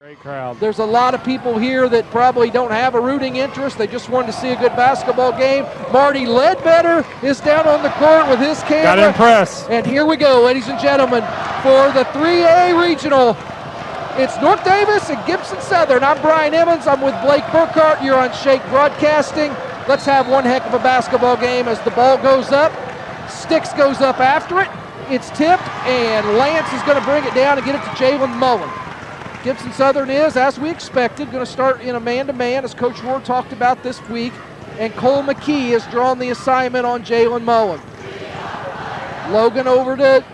Great crowd. There's a lot of people here that probably don't have a rooting interest. They just wanted to see a good basketball game. Marty Ledbetter is down on the court with his camera. Got to impress. And here we go, ladies and gentlemen, for the 3A Regional. It's North Daviess and Gibson Southern. I'm Brian Emmons. I'm with Blake Burkhart. You're on Shake Broadcasting. Let's have one heck of a basketball game as the ball goes up. Sticks goes up after it. It's tipped, and Lance is going to bring it down and get it to Jalen Mullen. Gibson Southern is, as we expected, going to start in a man-to-man, as Coach Rohr talked about this week, and Cole McKee has drawn the assignment on Jalen Mullen. Logan over to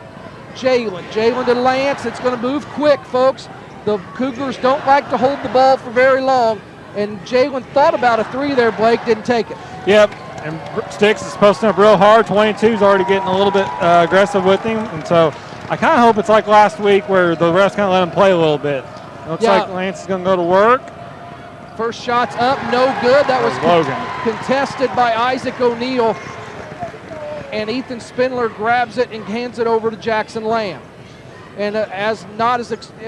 Jalen. Jalen to Lance. It's going to move quick, folks. The Cougars don't like to hold the ball for very long, and Jalen thought about a three there, Blake, didn't take it. Yep, and Sticks is posting up real hard. 22's already getting a little bit aggressive with him, and so I kind of hope it's like last week where the refs kind of let him play a little bit. Looks like Lance is going to go to work. First shot's up, no good. That was Logan. Contested by Isaac O'Neill. And Ethan Spindler grabs it and hands it over to Jackson Lamb. And unexpected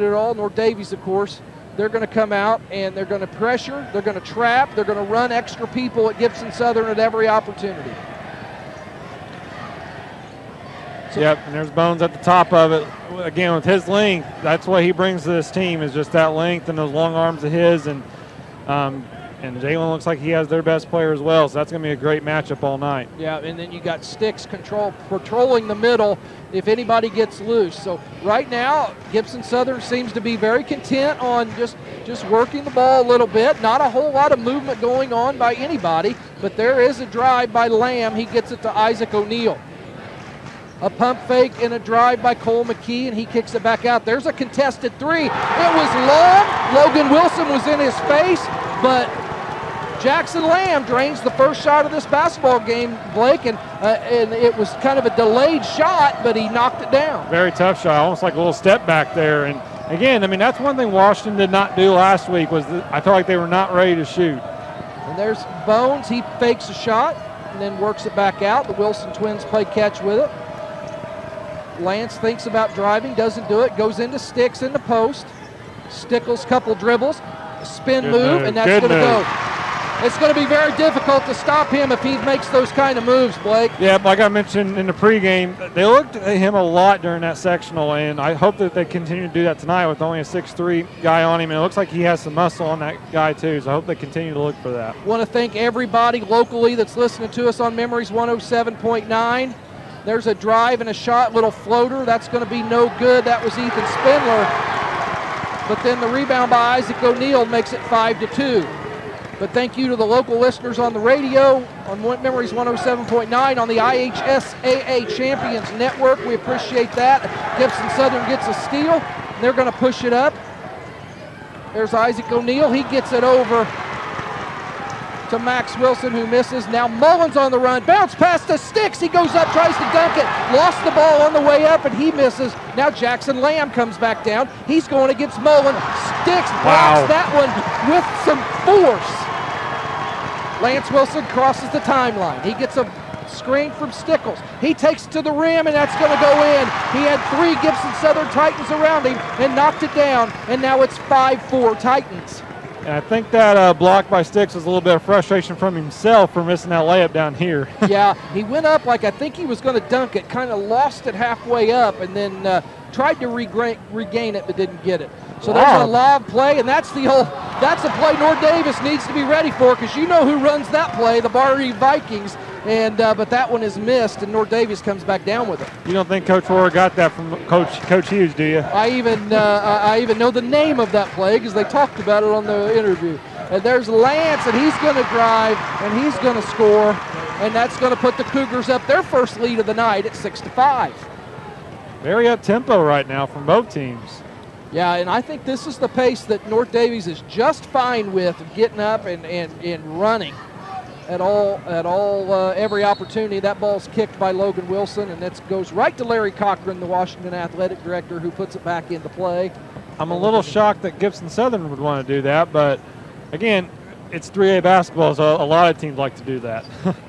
at all, North Daviess, of course, they're going to come out and they're going to pressure, they're going to trap, they're going to run extra people at Gibson Southern at every opportunity. Yep, and there's Bones at the top of it. Again, with his length, that's what he brings to this team, is just that length and those long arms of his. And Jalen looks like he has their best player as well, so that's going to be a great matchup all night. Yeah, and then you got Sticks patrolling the middle if anybody gets loose. So right now, Gibson Southern seems to be very content on just working the ball a little bit. Not a whole lot of movement going on by anybody, but there is a drive by Lamb. He gets it to Isaac O'Neill. A pump fake and a drive by Cole McKee, and he kicks it back out. There's a contested three. It was long. Logan Wilson was in his face, but Jackson Lamb drains the first shot of this basketball game, Blake, and it was kind of a delayed shot, but he knocked it down. Very tough shot, almost like a little step back there. And again, I mean, that's one thing Washington did not do last week, was I felt like they were not ready to shoot. And there's Bones. He fakes a shot and then works it back out. The Wilson twins play catch with it. Lance thinks about driving, doesn't do it, goes into Sticks in the post. Stickles couple dribbles, spin move, and that's going to go. It's going to be very difficult to stop him if he makes those kind of moves, Blake. Yeah, like I mentioned in the pregame, they looked at him a lot during that sectional, and I hope that they continue to do that tonight with only a 6'3" guy on him. And it looks like he has some muscle on that guy too, so I hope they continue to look for that. Want to thank everybody locally that's listening to us on Memories 107.9. There's a drive and a shot, little floater. That's going to be no good. That was Ethan Spindler. But then the rebound by Isaac O'Neill makes it 5-2. But thank you to the local listeners on the radio, on Memories 107.9, on the IHSAA Champions Network. We appreciate that. Gibson Southern gets a steal. They're going to push it up. There's Isaac O'Neill. He gets it over to Max Wilson, who misses. Now Mullen's on the run. Bounce pass to Sticks. He goes up, tries to dunk it. Lost the ball on the way up, and he misses. Now Jackson Lamb comes back down. He's going against Mullen. Sticks blocks that one with some force. Lance Wilson crosses the timeline. He gets a screen from Stickles. He takes it to the rim, and that's going to go in. He had three Gibson Southern Titans around him and knocked it down, and now it's 5-4 Titans. And I think that block by Sticks was a little bit of frustration from himself for missing that layup down here. Yeah, he went up like I think he was going to dunk it, kind of lost it halfway up, and then tried to regain it but didn't get it. So there's a lob play, and that's a play North Daviess needs to be ready for, because you know who runs that play, the Barry Vikings. And but that one is missed, and North Daviess comes back down with it. You don't think Coach Rohr got that from Coach Hughes, do you? I even know the name of that play because they talked about it on the interview. And there's Lance, and he's going to drive, and he's going to score, and that's going to put the Cougars up their first lead of the night at 6-5. Very up-tempo right now from both teams. Yeah, and I think this is the pace that North Daviess is just fine with, getting up and running at every opportunity. That ball's kicked by Logan Wilson, and that goes right to Larry Cochran, the Washington athletic director, who puts it back into play. I'm a little shocked that Gibson Southern would want to do that, but again, it's 3A basketball, so a lot of teams like to do that.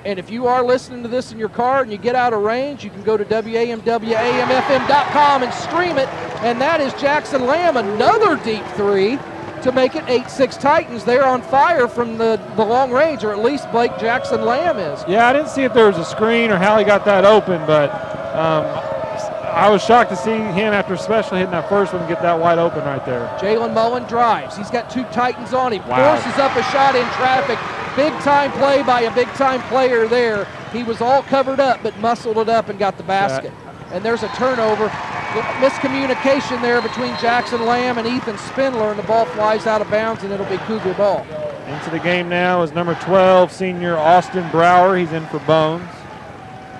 And if you are listening to this in your car and you get out of range, you can go to WAMWAMFM.com and stream it. And that is Jackson Lamb, another deep three to make it 8-6 Titans. They're on fire from the long range, or at least Blake Jackson Lamb is. Yeah, I didn't see if there was a screen or how he got that open, but I was shocked to see him, after especially hitting that first one, get that wide open right there. Jalen Mullen drives. He's got 2 Titans on him. Wow. Forces up a shot in traffic. Big-time play by a big-time player there. He was all covered up, but muscled it up and got the basket. And there's a turnover. Miscommunication there between Jackson Lamb and Ethan Spindler, and the ball flies out of bounds, and it'll be Cougar ball. Into the game now is number 12, senior Austin Brower. He's in for Bones.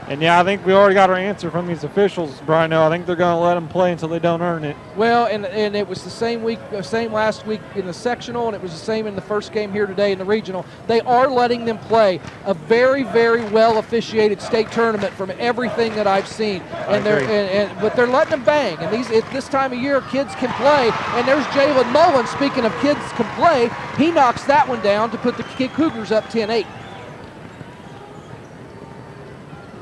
And, yeah, I think we already got our answer from these officials, Brian. I think they're going to let them play until they don't earn it. Well, and it was the same last week in the sectional, and it was the same in the first game here today in the regional. They are letting them play a very, very well officiated state tournament from everything that I've seen. But they're letting them bang. And this time of year, kids can play. And there's Jalen Mullen. Speaking of kids can play, he knocks that one down to put the Cougars up 10-8.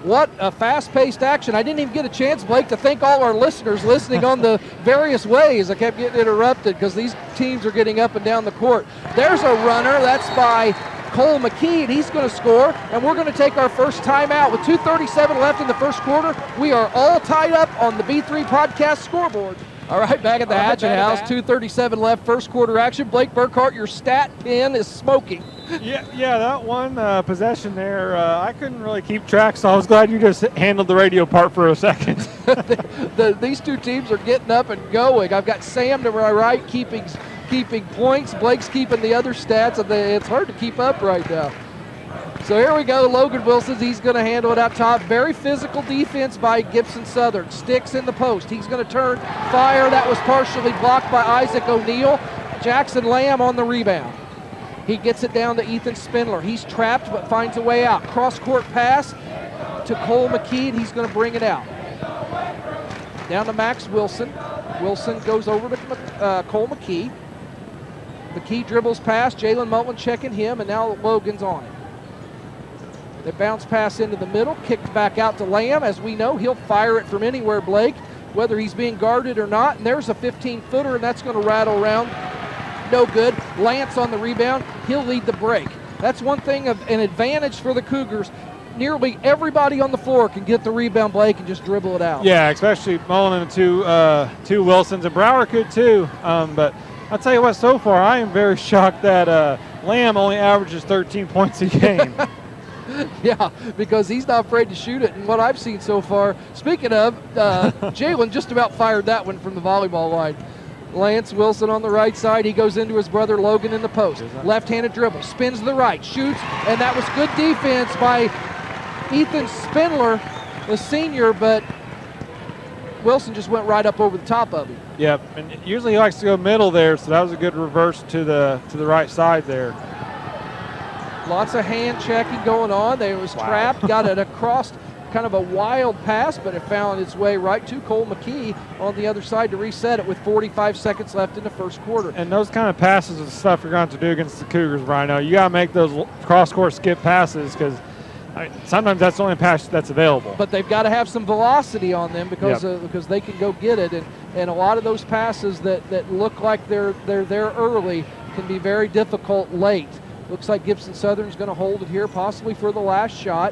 What a fast-paced action. I didn't even get a chance, Blake, to thank all our listeners listening on the various ways. I kept getting interrupted because these teams are getting up and down the court. There's a runner. That's by Cole McKee, and he's going to score. And we're going to take our first timeout with 2:37 left in the first quarter. We are all tied up on the B3 podcast scoreboard. All right, back at the Hatchet House, 2:37 left, first quarter action. Blake Burkhart, your stat pen is smoking. Yeah, that one possession there, I couldn't really keep track, so I was glad you just handled the radio part for a second. These two teams are getting up and going. I've got Sam to my right keeping points. Blake's keeping the other stats, and it's hard to keep up right now. So here we go, Logan Wilson, he's going to handle it out top. Very physical defense by Gibson Southern. Sticks in the post. He's going to turn, fire. That was partially blocked by Isaac O'Neal. Jackson Lamb on the rebound. He gets it down to Ethan Spindler. He's trapped but finds a way out. Cross-court pass to Cole McKee, and he's going to bring it out. Down to Max Wilson. Wilson goes over to Cole McKee. McKee dribbles past. Jalen Mullen checking him, and now Logan's on him. The bounce pass into the middle, kicked back out to Lamb. As we know, he'll fire it from anywhere, Blake, whether he's being guarded or not. And there's a 15-footer, and that's going to rattle around. No good. Lance on the rebound. He'll lead the break. That's one thing of an advantage for the Cougars. Nearly everybody on the floor can get the rebound, Blake, and just dribble it out. Yeah, especially Mullen and the two Wilsons, and Brower could too. But I'll tell you what, so far I am very shocked that Lamb only averages 13 points a game. Yeah, because he's not afraid to shoot it. And what I've seen so far, speaking of, Jalen just about fired that one from the volleyball line. Lance Wilson on the right side. He goes into his brother Logan in the post. Left-handed dribble, spins to the right, shoots, and that was good defense by Ethan Spindler, the senior, but Wilson just went right up over the top of him. Yep, and usually he likes to go middle there, so that was a good reverse to the right side there. Lots of hand checking going on. They was trapped, got it across, kind of a wild pass, but it found its way right to Cole McKee on the other side to reset it with 45 seconds left in the first quarter. And those kind of passes are the stuff you're going to do against the Cougars, Brian. You got to make those cross-court skip passes because sometimes that's the only pass that's available. But they've got to have some velocity on them because they can go get it. And a lot of those passes that look like they're there early can be very difficult late. Looks like Gibson Southern's going to hold it here, possibly for the last shot.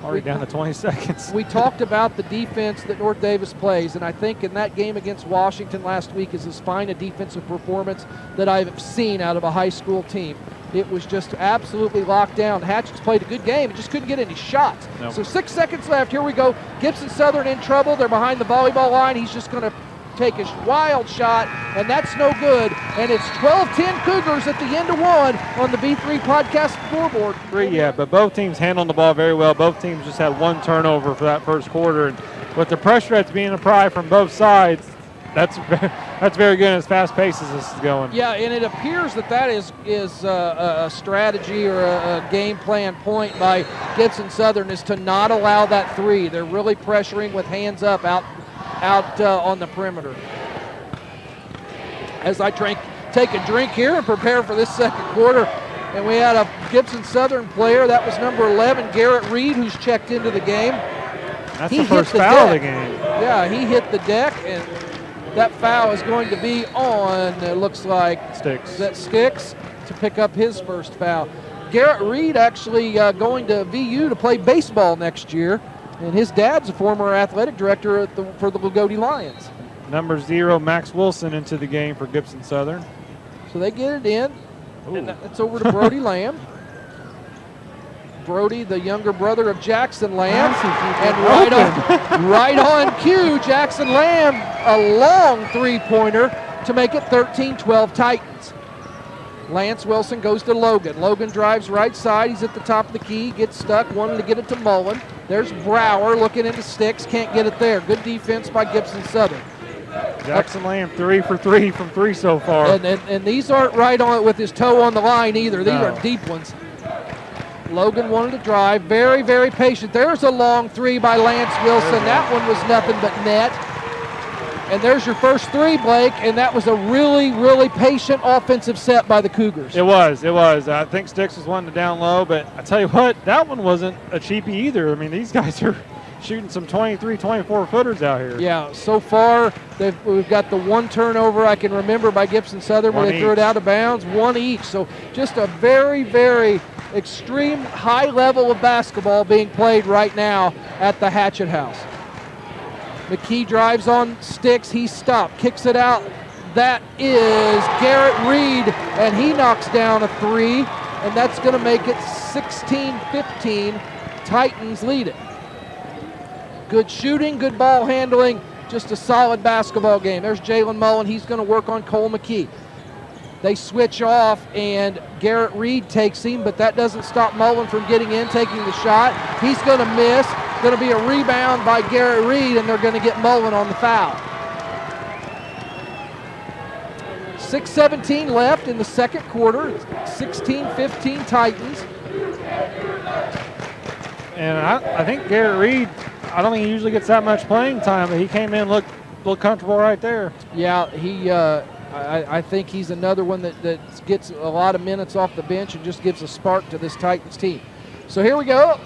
Already down to 20 seconds. We talked about the defense that North Daviess plays, and I think in that game against Washington last week is as fine a defensive performance that I've seen out of a high school team. It was just absolutely locked down. Hatchett's played a good game, just couldn't get any shots. Nope. So 6 seconds left. Here we go. Gibson Southern in trouble. They're behind the volleyball line. He's just going to take a wild shot, and that's no good. And it's 12-10 Cougars at the end of one on the B3 podcast scoreboard. Yeah, but both teams handled the ball very well. Both teams just had one turnover for that first quarter, and with the pressure that's being applied from both sides, that's very good as fast paced as this is going. Yeah, and it appears that is a strategy or a game plan point by Gibson Southern is to not allow that three. They're really pressuring with hands up out on the perimeter. As I take a drink here and prepare for this second quarter, And we had a Gibson Southern player. That was number 11, Garrett Reed, who's checked into the game. That's the first foul of the game. Yeah, he hit the deck, and that foul is going to be on, it looks like, Sticks to pick up his first foul. Garrett Reed actually going to VU to play baseball next year, and his dad's a former athletic director for the Lagodi Lions. Number 0, Max Wilson, into the game for Gibson Southern. So they get it in, and it's over to Brody Lamb. Brody, the younger brother of Jackson Lamb, and right on cue, Jackson Lamb, a long three-pointer to make it 13-12 Titans. Lance Wilson goes to Logan. Logan drives right side. He's at the top of the key, gets stuck, wanting to get it to Mullen. There's Brower looking into Sticks, can't get it there. Good defense by Gibson Southern. Jackson Lamb 3 for 3 from 3 so far. And these aren't right on it with his toe on the line either. These are deep ones. Logan wanted to drive, very, very patient. There's a long three by Lance Wilson. That one was nothing but net. And there's your first three, Blake, and that was a really, really patient offensive set by the Cougars. It was. I think Sticks was wanting to down low, but I tell you what, that one wasn't a cheapie either. I mean, these guys are shooting some 23, 24-footers out here. Yeah, so far we've got the one turnover I can remember by Gibson Southern where they threw it out of bounds, one each. So just a very, very extreme high level of basketball being played right now at the Hatchet House. McKee drives on Sticks, he's stopped, kicks it out. That is Garrett Reed, and he knocks down a three, and that's going to make it 16-15. Titans lead it. Good shooting, good ball handling, just a solid basketball game. There's Jalen Mullen, he's going to work on Cole McKee. They switch off, and Garrett Reed takes him, but that doesn't stop Mullen from getting in, taking the shot. He's going to miss. Going to be a rebound by Garrett Reed, and they're going to get Mullen on the foul. 6:17 left in the second quarter. 16-15 Titans. And I think Garrett Reed, I don't think he usually gets that much playing time, but he came in looked comfortable right there. Yeah, I think he's another one that gets a lot of minutes off the bench and just gives a spark to this Titans team. So here we go.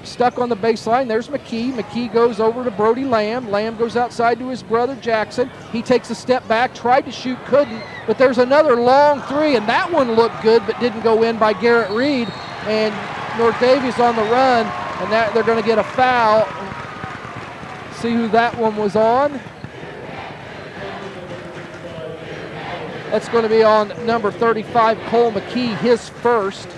Stuck on the baseline. There's McKee. McKee goes over to Brody Lamb. Lamb goes outside to his brother Jackson. He takes a step back, tried to shoot, couldn't, but there's another long three, and that one looked good but didn't go in by Garrett Reed. And North Daviess on the run, and that they're going to get a foul. See who that one was on. That's going to be on number 35, Cole McKee, his first.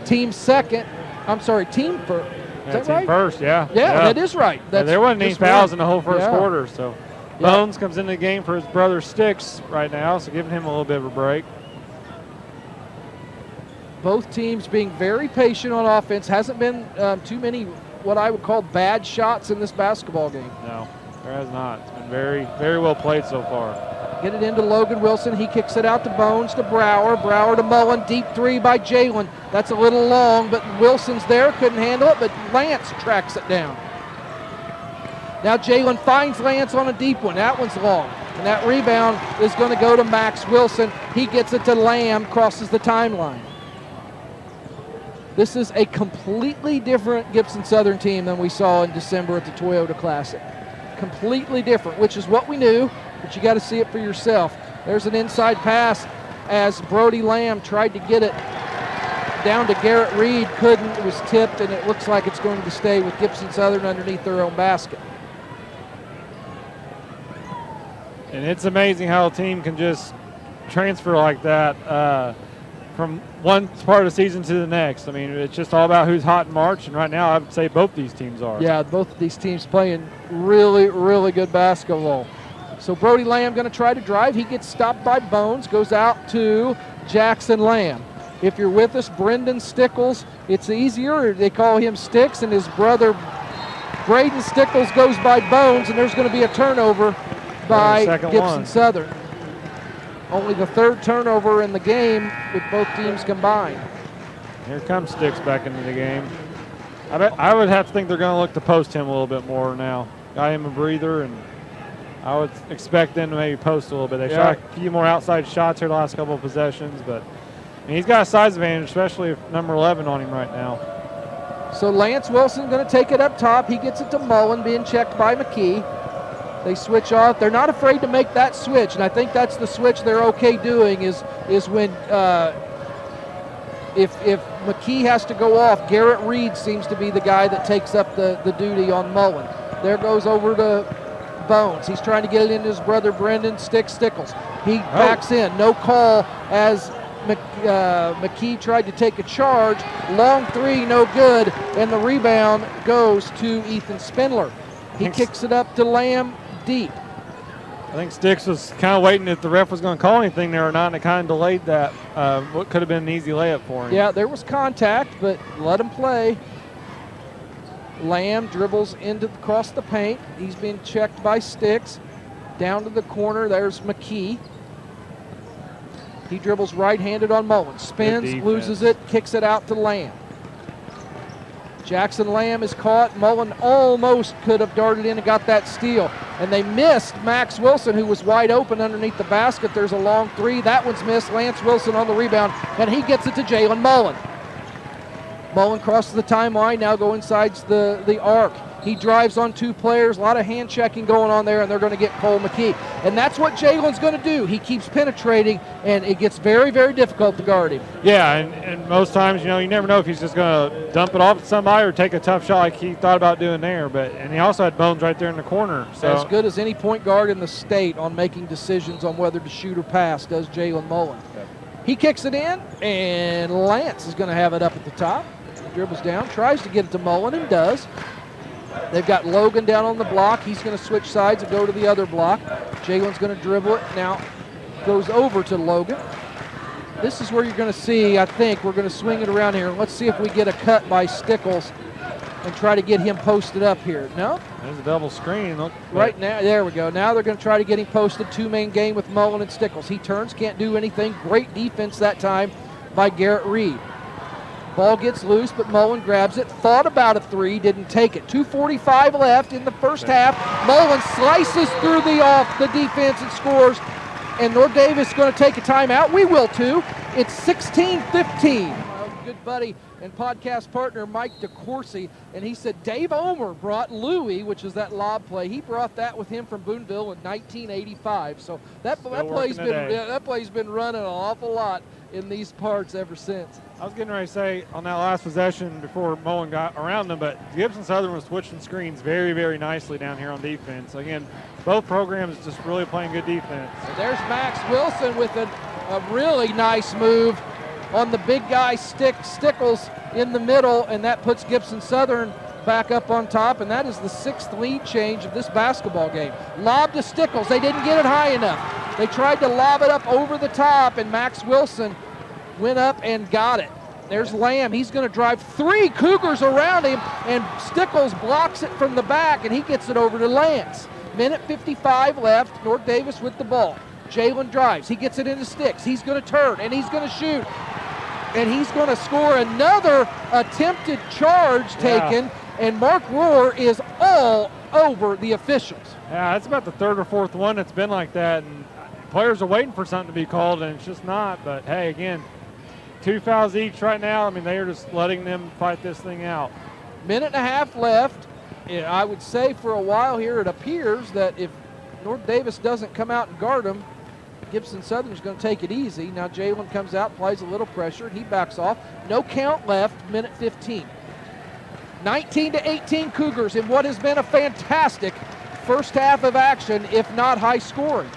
Team second. I'm sorry, team first. Is that right? First, yeah. Yeah, that is right. There wasn't any fouls in the whole first quarter. So Bones comes into the game for his brother Sticks right now, so giving him a little bit of a break. Both teams being very patient on offense. Hasn't been too many what I would call bad shots in this basketball game. No, there has not. It's been very, very well played so far. Get it into Logan Wilson. He kicks it out to Bones, to Brower. Brower to Mullen. Deep three by Jalen. That's a little long, but Wilson's there. Couldn't handle it, but Lance tracks it down. Now Jalen finds Lance on a deep one. That one's long. And that rebound is going to go to Max Wilson. He gets it to Lamb, crosses the timeline. This is a completely different Gibson Southern team than we saw in December at the Toyota Classic. Completely different, which is what we knew, but you got to see it for yourself. There's an inside pass as Brody Lamb tried to get it down to Garrett Reed, couldn't. It was tipped, and it looks like it's going to stay with Gibson Southern underneath their own basket. And it's amazing how a team can just transfer like that from one part of the season to the next. I mean, it's just all about who's hot in March, and right now I would say both these teams are. Yeah, both of these teams playing really, really good basketball. So Brody Lamb going to try to drive. He gets stopped by Bones, goes out to Jackson Lamb. If you're with us, Brendan Stickles, it's easier. They call him Sticks, and his brother Braden Stickles goes by Bones, and there's going to be a turnover by Gibson Southern. Only the third turnover in the game with both teams combined. Here comes Sticks back into the game. I would have to think they're going to look to post him a little bit more now. Got him a breather, and I would expect them to maybe post a little bit. They shot a few more outside shots here the last couple of possessions, but And he's got a size advantage, especially if number 11 on him right now. So Lance Wilson going to take it up top. He gets it to Mullen, being checked by McKee. They switch off. They're not afraid to make that switch, and I think that's the switch they're okay doing is when if McKee has to go off, Garrett Reed seems to be the guy that takes up the duty on Mullen. There goes over to Bones. He's trying to get it into his brother Brendan Stickles. He backs in. No call as McKee tried to take a charge. Long three, no good, and the rebound goes to Ethan Spindler. He kicks it up to Lamb deep. I think Sticks was kind of waiting if the ref was going to call anything there or not, and it kind of delayed that. What could have been an easy layup for him. Yeah, there was contact, but let him play. Lamb dribbles across the paint. He's being checked by Sticks. Down to the corner, there's McKee. He dribbles right-handed on Mullen. Spins, loses it, kicks it out to Lamb. Jackson Lamb is caught. Mullen almost could have darted in and got that steal. And they missed Max Wilson, who was wide open underneath the basket. There's a long three. That one's missed. Lance Wilson on the rebound, and he gets it to Jalen Mullen. Mullen crosses the timeline, now go inside the arc. He drives on two players, a lot of hand checking going on there, and they're going to get Cole McKee. And that's what Jalen's going to do. He keeps penetrating, and it gets very, very difficult to guard him. Yeah, and most times, you never know if he's just going to dump it off at somebody or take a tough shot like he thought about doing there. And he also had Bones right there in the corner. So as good as any point guard in the state on making decisions on whether to shoot or pass does Jalen Mullen. Okay. He kicks it in, and Lance is going to have it up at the top. He dribbles down, tries to get it to Mullen, and does. They've got Logan down on the block. He's going to switch sides and go to the other block. Jalen's going to dribble it. Now goes over to Logan. This is where you're going to see, I think, we're going to swing it around here. Let's see if we get a cut by Stickles and try to get him posted up here. No? There's a double screen. Look, right now, there we go. Now they're going to try to get him posted. Two-man game with Mullen and Stickles. He turns, can't do anything. Great defense that time by Garrett Reed. Ball gets loose, but Mullen grabs it. Thought about a three, didn't take it. 2:45 left in the first half. Mullen slices through the defense and scores. And North Daviess going to take a timeout. We will too. It's 16-15. My good buddy and podcast partner Mike DeCourcy, and he said Dave Omer brought Louie, which is that lob play. He brought that with him from Boonville in 1985. So that play's been running an awful lot in these parts ever since. I was getting ready to say on that last possession before Mullen got around them, but Gibson Southern was switching screens very, very nicely down here on defense. Again, both programs just really playing good defense. And there's Max Wilson with a really nice move on the big guy Stickles in the middle, and that puts Gibson Southern back up on top, and that is the 6th lead change of this basketball game. Lob to Stickles. They didn't get it high enough. They tried to lob it up over the top, and Max Wilson went up and got it. There's Lamb. He's going to drive 3 Cougars around him, and Stickles blocks it from the back, and he gets it over to Lance. Minute 55 left. North Daviess with the ball. Jalen drives. He gets it into Sticks. He's going to turn, and he's going to shoot. And he's going to score another attempted charge taken, and Mark Rohr is all over the officials. Yeah, that's about the 3rd or 4th one that's been like that, and players are waiting for something to be called, and it's just not. But, hey, again, 2 fouls each right now. I mean, they are just letting them fight this thing out. Minute and a half left. I would say for a while here it appears that if North Daviess doesn't come out and guard them, Gibson Southern's going to take it easy. Now Jalen comes out, applies a little pressure, and he backs off. No count left, minute 15. 19-18 Cougars in what has been a fantastic first half of action, if not high scoring.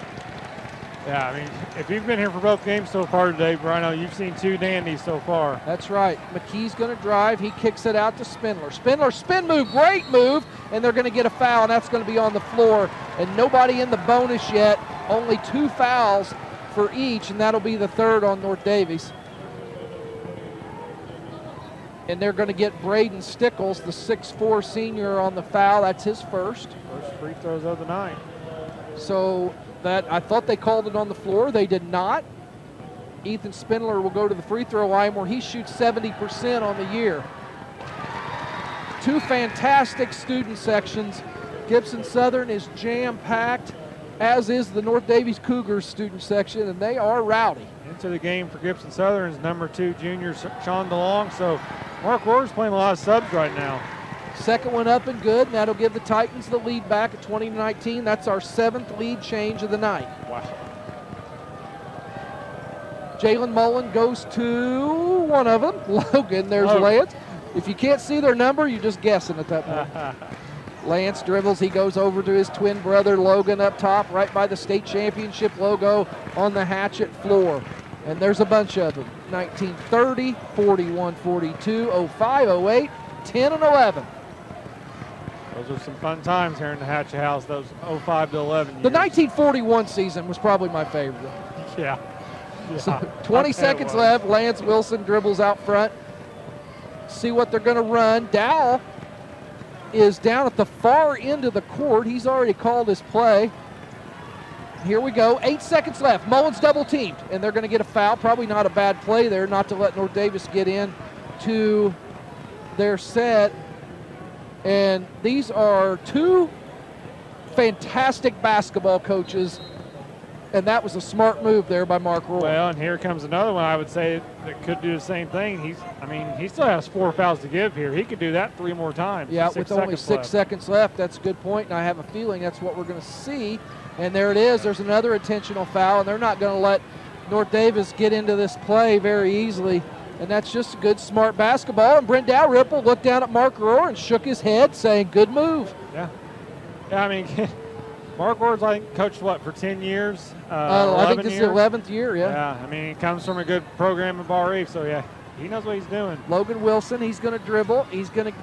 Yeah, I mean, if you've been here for both games so far today, Brino, you've seen 2 dandies so far. That's right. McKee's going to drive. He kicks it out to Spindler. Spindler, spin move, great move, and they're going to get a foul, and that's going to be on the floor. And nobody in the bonus yet. Only 2 fouls for each, and that'll be the 3rd on North Daviess. And they're going to get Braden Stickles, the 6'4" senior, on the foul. That's his first. First free throws of the night. So that I thought they called it on the floor. They did not. Ethan Spindler will go to the free throw line where he shoots 70% on the year. 2 fantastic student sections. Gibson Southern is jam-packed. as is the North Daviess Cougars student section, and they are rowdy. Into the game for Gibson Southern's number 2 junior Sean DeLong. So Mark Rohr's playing a lot of subs right now. Second one up and good, and that'll give the Titans the lead back at 20-19. That's our 7th lead change of the night. Wow. Jalen Mullen goes to one of them. Logan, there's Lance. If you can't see their number, you're just guessing at that point. Lance dribbles. He goes over to his twin brother, Logan, up top, right by the state championship logo on the hatchet floor. And there's a bunch of them. 1930, 41, 42, 05, 08, 10, and 11. Those are some fun times here in the Hatchet House, those 05 to 11 years. The 1941 season was probably my favorite. Yeah. So 20 seconds left. Lance Wilson dribbles out front. See what they're going to run. Dow is down at the far end of the court. He's already called his play. Here we go. 8 seconds left. Mullins double teamed, and they're going to get a foul. Probably not a bad play there, not to let North Daviess get in to their set. And these are two fantastic basketball coaches, and that was a smart move there by Mark Rohr. Well, and here comes another one I would say that could do the same thing. He still has 4 fouls to give here. He could do that 3 more times. Yeah, with only 6 seconds left. That's a good point, and I have a feeling that's what we're going to see. And there it is. There's another intentional foul, and they're not going to let North Daviess get into this play very easily. And that's just good, smart basketball. And Brent Dalrymple looked down at Mark Rohr and shook his head, saying, good move. Yeah, I mean, Mark Rohr's, I think, coached, for 10 years? I think this is the 11th year, yeah. Yeah, I mean, he comes from a good program in Bar Reef, so, yeah, he knows what he's doing. Logan Wilson, he's going to dribble. He's going to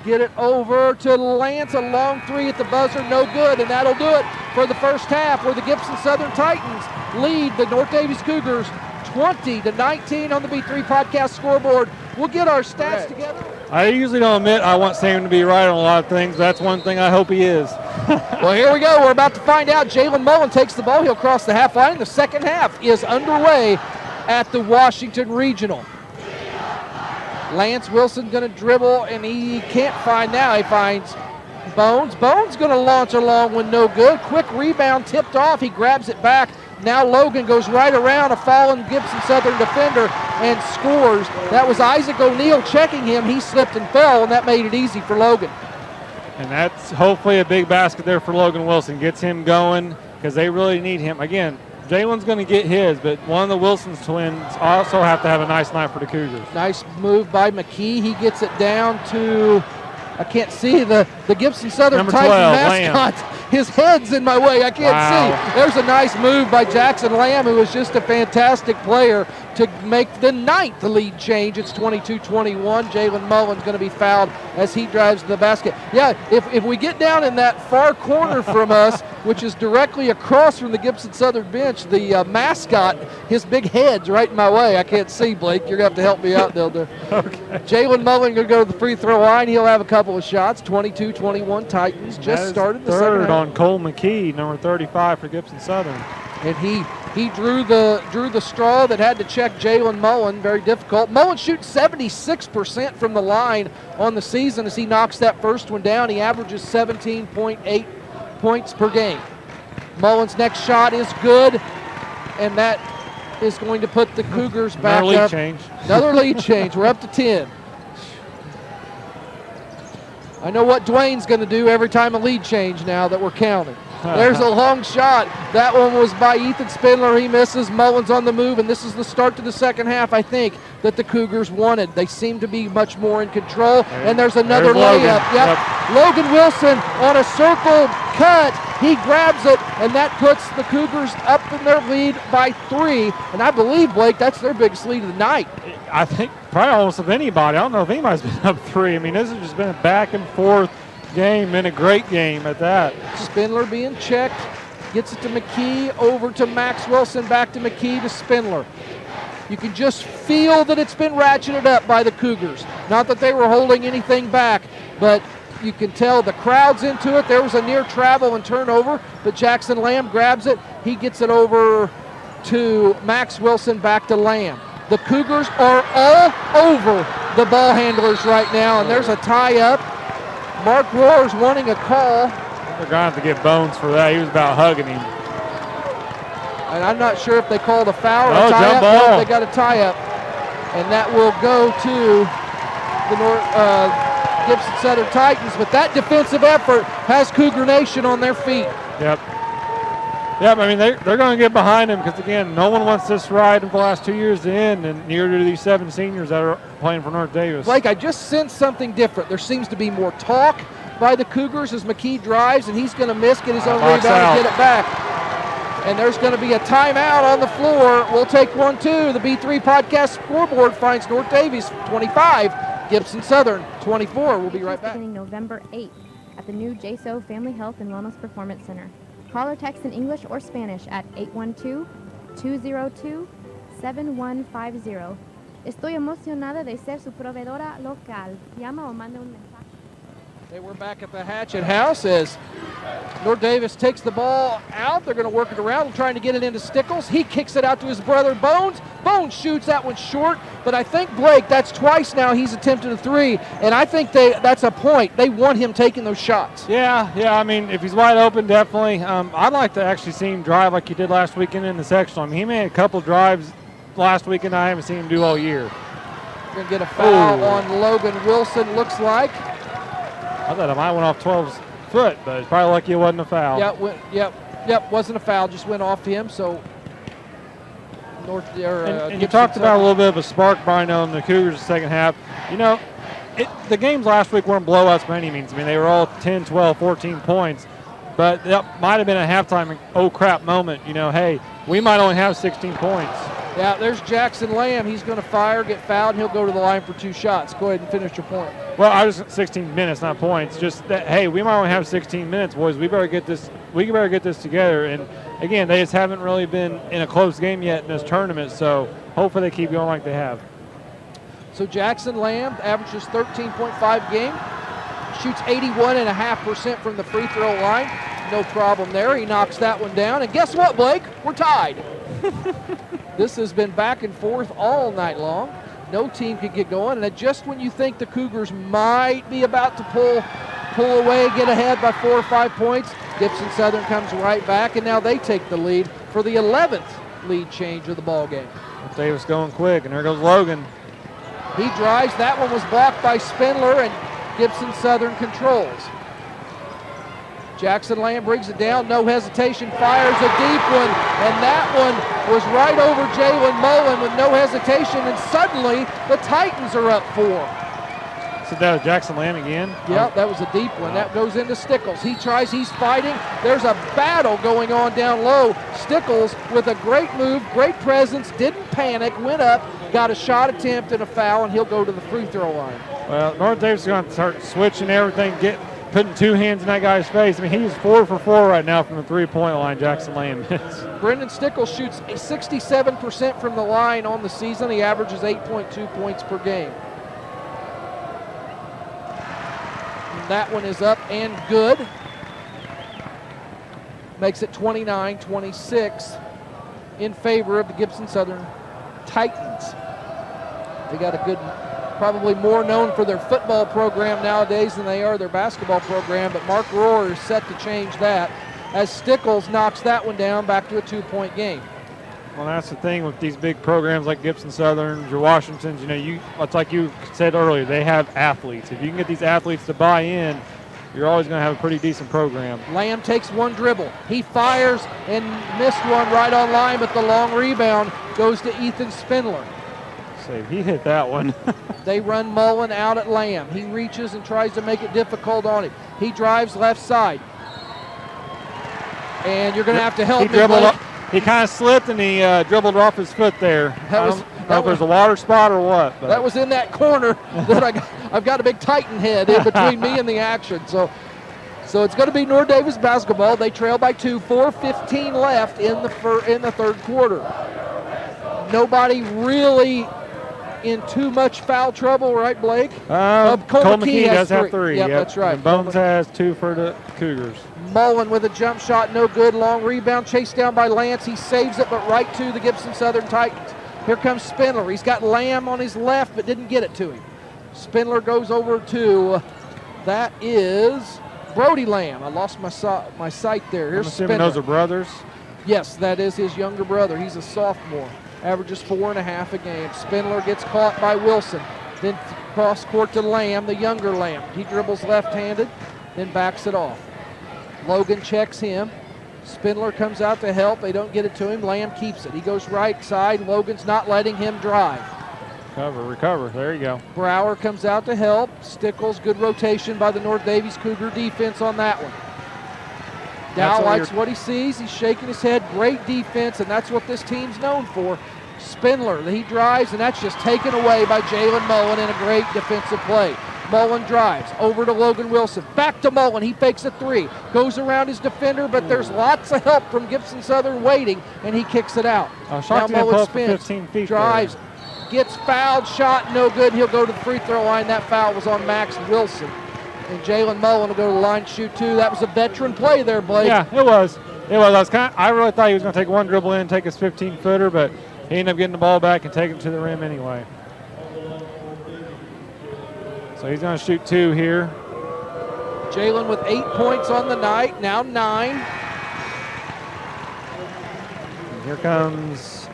get it over to Lance. A long 3 at the buzzer, no good, and that'll do it for the first half, where the Gibson Southern Titans lead the North Daviess Cougars 20-19 on the B3 podcast scoreboard. We'll get our stats together. I usually don't admit I want Sam to be right on a lot of things. That's one thing I hope he is. Well, here we go. We're about to find out. Jalen Mullen takes the ball. He'll cross the half line. The second half is underway at the Washington Regional. Lance Wilson going to dribble, and he can't find now. He finds Bones. Bones going to launch a long one, no good. Quick rebound, tipped off. He grabs it back. Now Logan goes right around a fallen Gibson Southern defender and scores. That was Isaac O'Neill checking him. He slipped and fell, and that made it easy for Logan. And that's hopefully a big basket there for Logan Wilson. Gets him going because they really need him. Again, Jalen's going to get his, but one of the Wilson's twins also have to have a nice night for the Cougars. Nice move by McKee. He gets it down to, I can't see, the Gibson Southern Titan mascot. Lamb. His head's in my way. I can't see. There's a nice move by Jackson Lamb, who was just a fantastic player to make the 9th lead change. It's 22-21. Jalen Mullen's going to be fouled as he drives to the basket. Yeah, if we get down in that far corner from us, which is directly across from the Gibson Southern bench, the mascot, his big head's right in my way. I can't see, Blake. You're going to have to help me out, Dilda. Okay. Jalen Mullen going to go to the free throw line. He'll have a couple of shots. 22-21 Titans just started the second half. On Cole McKee, number 35 for Gibson Southern. And he drew the straw that had to check Jalen Mullen. Very difficult. Mullen shoots 76% from the line on the season as he knocks that first one down. He averages 17.8 points per game. Mullen's next shot is good, and that is going to put the Cougars back Another lead up. Change. Another lead change. We're up to 10. I know what Dwayne's going to do every time a lead change now that we're counting. There's a long shot. That one was by Ethan Spindler. He misses. Mullen's on the move, and this is the start to the second half, I think, that the Cougars wanted. They seem to be much more in control, and there's another layup. Yep. Logan Wilson on a circle cut. He grabs it, and that puts the Cougars up in their lead by 3. And I believe, Blake, that's their biggest lead of the night. I think probably almost of anybody. I don't know if anybody's been up 3. I mean, this has just been a back and forth game, and a great game at that. Spindler being checked, gets it to McKee, over to Max Wilson, back to McKee to Spindler. You can just feel that it's been ratcheted up by the Cougars. Not that they were holding anything back, but you can tell the crowd's into it. There was a near travel and turnover, but Jackson Lamb grabs it. He gets it over to Max Wilson, back to Lamb. The Cougars are all over the ball handlers right now, and there's a tie-up. Mark Rohr's wanting a call. They're going to have to get Bones for that. He was about hugging him. And I'm not sure if they called a foul or Oh, a tie-up. jump ball. No, they got a tie-up. And that will go to the Gibson Southern Titans. But that defensive effort has Cougar Nation on their feet. Yep. Yep, I mean, they're going to get behind him because, again, no one wants this ride in the last 2 years to end, and neither do these 7 seniors that are playing for North Daviess. Blake, I just sense something different. There seems to be more talk by the Cougars as McKee drives, and he's going to miss, get his own rebound, and get it back. And there's going to be a timeout on the floor. We'll take one, too. The B3 podcast scoreboard finds North Daviess 25, Gibson Southern 24. We'll be right back. Beginning November 8th at the new JSO Family Health and Wellness Performance Center. Call or text in English or Spanish at 812-202-7150. Estoy emocionada de ser su proveedora local. Llama o manda un mensaje. Hey, we're back at the Hatchet House as North Daviess takes the ball out. They're going to work it around, trying to get it into Stickles. He kicks it out to his brother Bones. Bones shoots that one short, but I think, Blake, that's twice now he's attempted a three, and I think that's a point. They want him taking those shots. Yeah, I mean, if he's wide open, definitely. I'd like to actually see him drive like he did last weekend in the sectional. I mean, he made a couple drives last weekend I haven't seen him do all year. We're going to get a foul on Logan Wilson, looks like. I thought it might have went off 12's foot, but it's probably lucky it wasn't a foul. Yep, wasn't a foul, just went off him. So and you talked about a little bit of a spark, Brian, on the Cougars in the second half. You know, the games last week weren't blowouts by any means. I mean, they were all 10, 12, 14 points, but that might have been a halftime oh crap moment. You know, hey, we might only have 16 points. Yeah, there's Jackson Lamb. He's going to fire, get fouled, and he'll go to the line for 2 shots. Go ahead and finish your point. Well, I was 16 minutes, not points. Just that, hey, we might only have 16 minutes, boys. We better get this. We better get this together. And again, they just haven't really been in a close game yet in this tournament. So hopefully they keep going like they have. So Jackson Lamb averages 13.5 game, shoots 81.5% from the free throw line. No problem there. He knocks that one down. And guess what, Blake? We're tied. This has been back and forth all night long. No team could get going, and just when you think the Cougars might be about to pull away, get ahead by 4 or 5 points, Gibson Southern comes right back, and now they take the lead for the 11th lead change of the ball game. Daviess going quick, and there goes Logan. He drives. That one was blocked by Spindler, and Gibson Southern controls. Jackson Lamb brings it down, no hesitation, fires a deep one, and that one was right over Jalen Mullen with no hesitation, and suddenly the Titans are up 4. So that was Jackson Lamb again? Yeah, that was a deep one. That goes into Stickles. He tries, he's fighting. There's a battle going on down low. Stickles with a great move, great presence, didn't panic, went up, got a shot attempt and a foul, and he'll go to the free throw line. Well, North Daviess is going to start switching everything, putting 2 hands in that guy's face. I mean, he's 4 for 4 right now from the three-point line, Jackson Lamb is. Brendan Stickles shoots 67% from the line on the season. He averages 8.2 points per game. And that one is up and good. Makes it 29-26 in favor of the Gibson Southern Titans. They got a good, probably more known for their football program nowadays than they are their basketball program, but Mark Rohr is set to change that as Stickles knocks that one down back to a 2-point game. Well, that's the thing with these big programs like Gibson Southern, your Washingtons, it's like you said earlier, they have athletes. If you can get these athletes to buy in, you're always going to have a pretty decent program. Lamb takes one dribble. He fires and missed one right on line, but the long rebound goes to Ethan Spindler. So he hit that one. They run Mullen out at Lamb. He reaches and tries to make it difficult on him. He drives left side. And you're going to have to help me. He kind of slipped and he dribbled off his foot there. I don't know if there's a water spot or what. But. That was in that corner that I've got a big Titan head in between me and the action. So it's going to be North Daviess basketball. They trail by 2, 4:15 left in the third quarter. Nobody really in too much foul trouble, right, Blake? Cole McKee does have 3. Yep, that's right. And Bones has 2 for the Cougars. Mullen with a jump shot, no good. Long rebound, chased down by Lance. He saves it, but right to the Gibson Southern Titans. Here comes Spindler. He's got Lamb on his left, but didn't get it to him. Spindler goes over to, that is Brody Lamb. I lost my sight there. I'm Here's assuming Spindler. those are brothers. Yes, that is his younger brother. He's a sophomore. Averages 4.5 a game. Spindler gets caught by Wilson. Then cross court to Lamb, the younger Lamb. He dribbles left-handed, then backs it off. Logan checks him. Spindler comes out to help. They don't get it to him. Lamb keeps it. He goes right side. Logan's not letting him drive. Recover. There you go. Brower comes out to help. Stickles, good rotation by the North Daviess Cougar defense on that one. Dow likes what he sees. He's shaking his head. Great defense, and that's what this team's known for. Spindler, he drives, and that's just taken away by Jalen Mullen in a great defensive play. Mullen drives over to Logan Wilson. Back to Mullen. He fakes a three. Goes around his defender, but there's lots of help from Gibson Southern waiting, and he kicks it out. Now Mullen spins, 15 feet drives, gets fouled, shot, no good. He'll go to the free throw line. That foul was on Max Wilson. And Jalen Mullen will go to the line, shoot two. That was a veteran play there, Blake. Yeah, it was. I really thought he was going to take one dribble in, take his 15-footer, but he ended up getting the ball back and taking it to the rim anyway. So he's going to shoot two here. Jalen with 8 points on the night, now 9. And here comes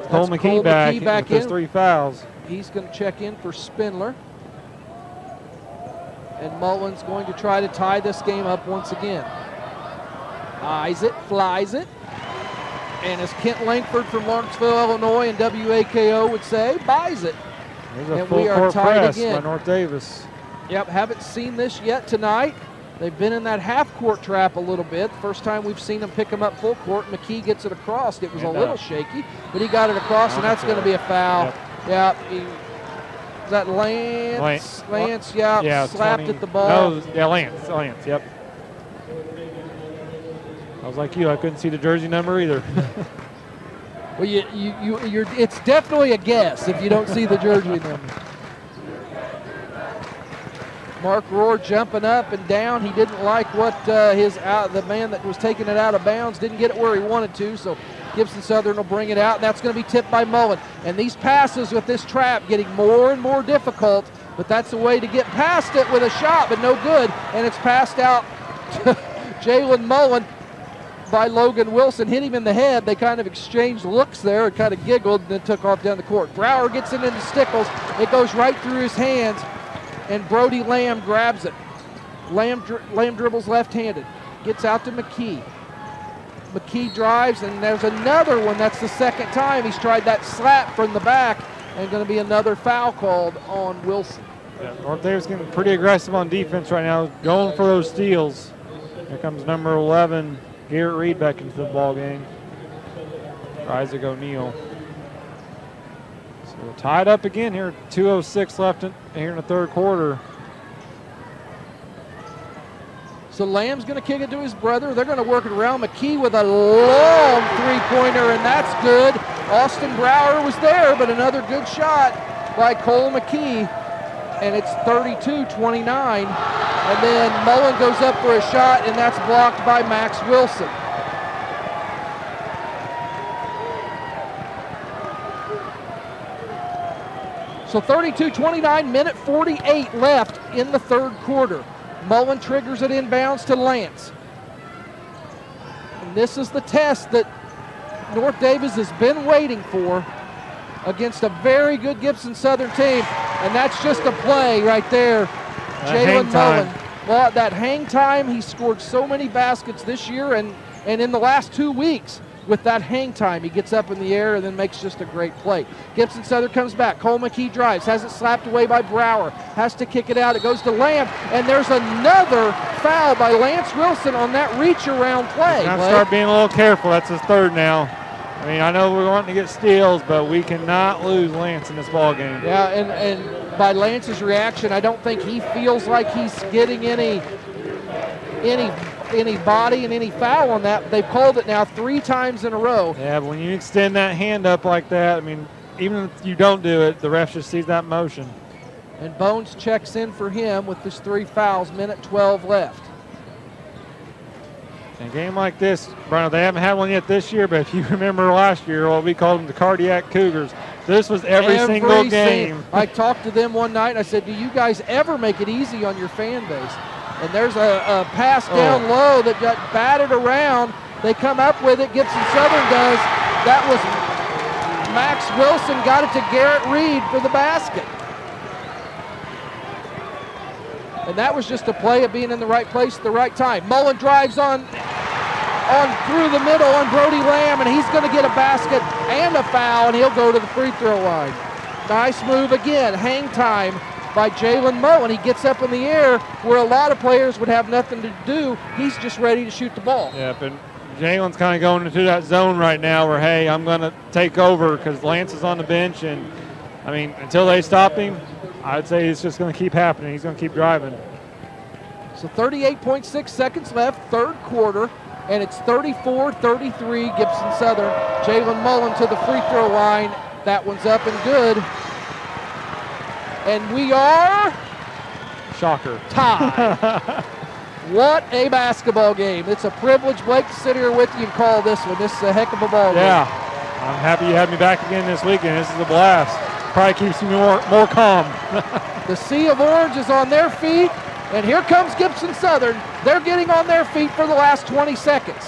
Cole McKee back with his 3 fouls. He's going to check in for Spindler. And Mullen's going to try to tie this game up once again. Eyes it, flies it. And as Kent Langford from Lawrenceville, Illinois, and WAKO would say, buys it. There's a and full we are court tied press again. by North Daviess. Yep, haven't seen this yet tonight. They've been in that half-court trap a little bit. First time we've seen them pick them up full court. McKee gets it across. It was a little shaky, but he got it across, and that's going to be a foul. Yep. Is that Lance? Lance, yeah, slapped 20, at the ball. No, yeah, Lance, yep. I was like you, I couldn't see the jersey number either. Well, you're, it's definitely a guess if you don't see the jersey number. Mark Rohr jumping up and down. He didn't like what the man that was taking it out of bounds didn't get it where he wanted to, so Gibson Southern will bring it out, and that's going to be tipped by Mullen. And these passes with this trap getting more and more difficult, but that's a way to get past it with a shot, but no good, and it's passed out to Jalen Mullen by Logan Wilson. Hit him in the head. They kind of exchanged looks there and kind of giggled and then took off down the court. Brower gets it into Stickles. It goes right through his hands, and Brody Lamb grabs it. Lamb dribbles left-handed. Gets out to McKee. McKee drives, and there's another one. That's the second time he's tried that slap from the back, and going to be another foul called on Wilson. Yeah, North Daviess getting pretty aggressive on defense right now, going for those steals. Here comes number 11, Garrett Reed, back into the ball game. Isaac O'Neal. So we're tied up again here. 2:06 left here in the third quarter. So Lamb's going to kick it to his brother. They're going to work it around. McKee with a long three-pointer, and that's good. Austin Brower was there, but another good shot by Cole McKee, and it's 32-29. And then Mullen goes up for a shot, and that's blocked by Max Wilson. So 32-29, minute 48 left in the third quarter. Mullen triggers it inbounds to Lance. And this is the test that North Daviess has been waiting for against a very good Gibson Southern team. And that's just a play right there. Jalen Mullen. Well, that hang time, he scored so many baskets this year and in the last 2 weeks. With that hang time, he gets up in the air and then makes just a great play. Gibson Southern comes back. Cole McKee drives, has it slapped away by Brower, has to kick it out. It goes to Lamb, and there's another foul by Lance Wilson on that reach-around play. He's gonna start being a little careful. That's his third now. I mean, I know we're wanting to get steals, but we cannot lose Lance in this ball game. Yeah, and by Lance's reaction, I don't think he feels like he's getting any body and any foul on that. They've called it now 3 times in a row. Yeah, but when you extend that hand up like that, I mean, even if you don't do it, the ref just sees that motion. And Bones checks in for him with his 3 fouls, minute 12 left. In a game like this, Bruno, they haven't had one yet this year, but if you remember last year, well, we called them the Cardiac Cougars. This was every single game. I talked to them one night, and I said, do you guys ever make it easy on your fan base? And there's a pass down low that got batted around. They come up with it. Gibson Southern does. That was Max Wilson, got it to Garrett Reed for the basket. And that was just a play of being in the right place at the right time. Mullen drives on through the middle on Brody Lamb, and he's going to get a basket and a foul, and he'll go to the free throw line. Nice move again. Hang time by Jalen Mullen. He gets up in the air where a lot of players would have nothing to do. He's just ready to shoot the ball. Yep, and Jalen's kind of going into that zone right now where, hey, I'm going to take over because Lance is on the bench. And, I mean, until they stop him, I'd say it's just going to keep happening. He's going to keep driving. So 38.6 seconds left, third quarter, and it's 34-33 Gibson Southern. Jalen Mullen to the free throw line. That one's up and good. And we are shocker tied. What a basketball game. It's a privilege, Blake, to sit here with you and call this one. This is a heck of a ball game. Yeah, I'm happy you had me back again this weekend. This is a blast. Probably keeps me more calm. The Sea of Orange is on their feet, and here comes Gibson Southern. They're getting on their feet for the last 20 seconds.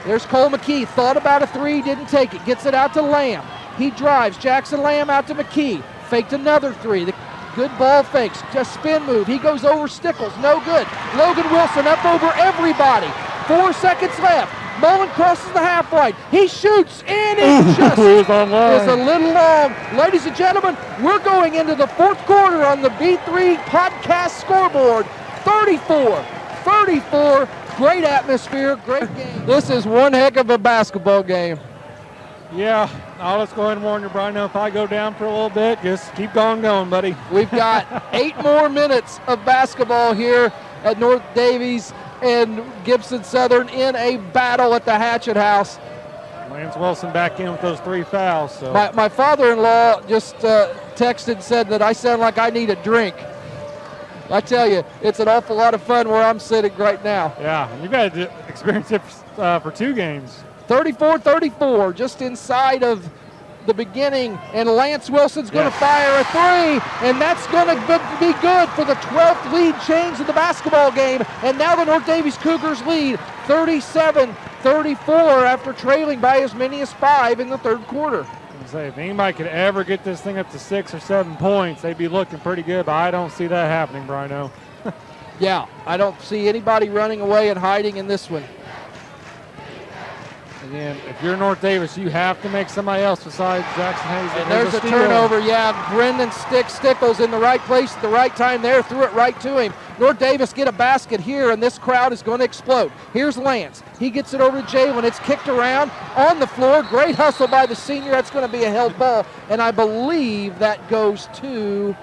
There's Cole McKee. Thought about a three, didn't take it. Gets it out to Lamb. He drives. Jackson Lamb out to McKee. Faked another three. The good ball fakes. Just spin move. He goes over Stickles. No good. Logan Wilson up over everybody. 4 seconds left. Mullen crosses the half line. He shoots, and it just is a little long. Ladies and gentlemen, we're going into the fourth quarter on the B3 podcast scoreboard. 34-34. Great atmosphere, great game. This is one heck of a basketball game. Yeah, I'll just go ahead and warn you, Brian. If I go down for a little bit, just keep going, buddy. We've got 8 more minutes of basketball here at North Daviess and Gibson Southern in a battle at the Hatchet House. Lance Wilson back in with those 3 fouls. So. My father-in-law just texted and said that I sound like I need a drink. I tell you, it's an awful lot of fun where I'm sitting right now. Yeah, you've had to experience it for 2 games. 34-34, just inside of the beginning, and Lance Wilson's going to fire a three, and that's going to be good for the 12th lead change of the basketball game. And now the North Daviess Cougars lead 37-34 after trailing by as many as 5 in the third quarter. Say, if anybody could ever get this thing up to 6 or 7 points, they'd be looking pretty good, but I don't see that happening, Brino. Yeah, I don't see anybody running away and hiding in this one. Again, if you're North Daviess, you have to make somebody else besides Jackson Hayes. And there's a turnover, Brendan Stickles in the right place at the right time there, threw it right to him. North Daviess get a basket here, and this crowd is going to explode. Here's Lance. He gets it over to Jalen. It's kicked around on the floor. Great hustle by the senior. That's going to be a held ball, and I believe that goes to